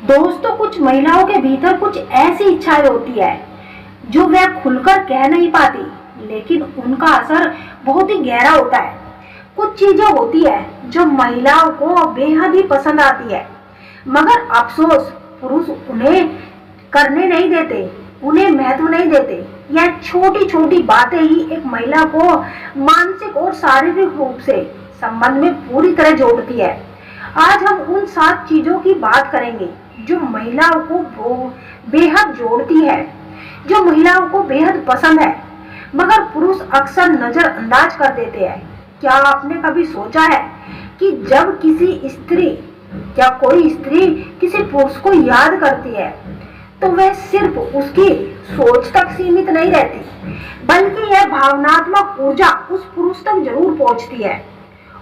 दोस्तों, कुछ महिलाओं के भीतर कुछ ऐसी इच्छाएं होती है जो वह खुलकर कह नहीं पाती, लेकिन उनका असर बहुत ही गहरा होता है। कुछ चीजें होती है जो महिलाओं को बेहद ही पसंद आती है, मगर अफसोस पुरुष उन्हें करने नहीं देते, उन्हें महत्व नहीं देते। यह छोटी छोटी बातें ही एक महिला को मानसिक और शारीरिक रूप से संबंध में पूरी तरह जोड़ती है। आज हम उन 7 चीजों की बात करेंगे जो महिलाओं को बेहद जोड़ती है, जो महिलाओं को बेहद पसंद है, मगर पुरुष अक्सर नजरअंदाज कर देते हैं। क्या आपने कभी सोचा है कि जब किसी स्त्री या कोई स्त्री किसी पुरुष को याद करती है तो वह सिर्फ उसकी सोच तक सीमित नहीं रहती, बल्कि यह भावनात्मक ऊर्जा उस पुरुष तक जरूर पहुंचती है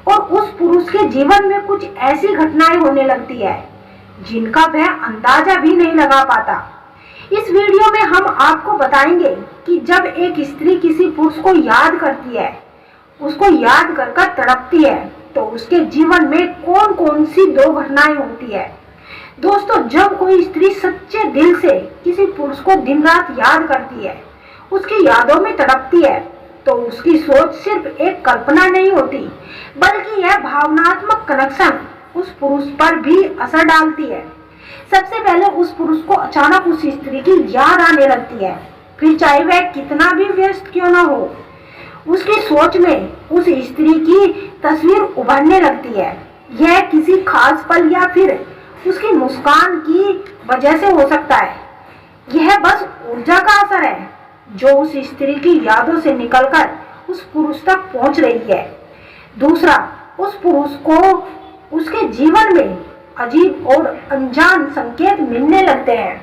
और उस पुरुष के जीवन में कुछ ऐसी घटनाएं होने लगती है जिनका वह अंदाजा भी नहीं लगा पाता। इस वीडियो में हम आपको बताएंगे कि जब एक स्त्री किसी पुरुष को याद करती है, उसको याद कर कर तड़पती है, तो उसके जीवन में कौन कौन सी 2 घटनाएं होती है। दोस्तों, जब कोई स्त्री सच्चे दिल से किसी पुरुष को दिन रात याद करती है, उसकी यादों में तड़पती है, तो उसकी सोच सिर्फ एक कल्पना नहीं होती, बल्कि यह भावनात्मक कनेक्शन उस पुरुष पर भी असर डालती है। सबसे पहले उस पुरुष को अचानक उस स्त्री की याद आने लगती है, फिर चाहे वह कितना भी व्यस्त क्यों न हो, उसकी सोच में उस स्त्री की तस्वीर उभरने लगती है। यह किसी खास पल या फिर उसकी मुस्कान की वजह से हो सकता है। यह बस ऊर्जा का असर है जो उस स्त्री की यादों से निकलकर उस पुरुष तक पहुंच रही है। दूसरा, उस पुरुष को उसके जीवन में अजीब और अनजान संकेत मिलने लगते हैं,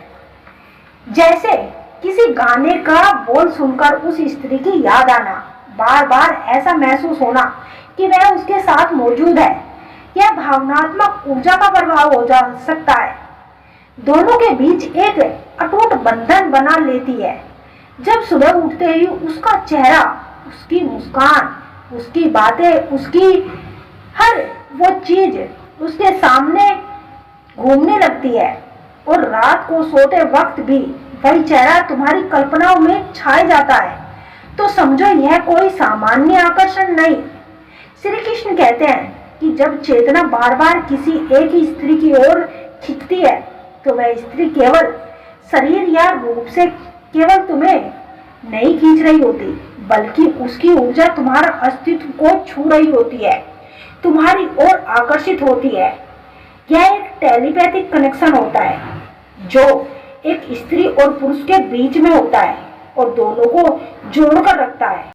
जैसे किसी गाने का बोल सुनकर उस स्त्री की याद आना, बार बार ऐसा महसूस होना कि वह उसके साथ मौजूद है। यह भावनात्मक ऊर्जा का प्रभाव हो जा सकता है, दोनों के बीच एक अटूट बंधन बना लेती है। जब सुबह उठते ही उसका चेहरा, उसकी मुस्कान, उसकी बातें, उसकी हर वो चीज उसके सामने घूमने लगती है और रात को सोते वक्त भी वही चेहरा तुम्हारी कल्पनाओं में छाए जाता है, तो समझो यह कोई सामान्य आकर्षण नहीं। श्री कृष्ण कहते हैं कि जब चेतना बार बार किसी एक ही स्त्री की ओर खिंचती है, तो वह स्त्री केवल शरीर या रूप से केवल तुम्हें नहीं खींच रही होती, बल्कि उसकी ऊर्जा तुम्हारा अस्तित्व को छू रही होती है, तुम्हारी ओर आकर्षित होती है। यह एक टेलीपैथिक कनेक्शन होता है जो एक स्त्री और पुरुष के बीच में होता है और दोनों को जोड़कर रखता है।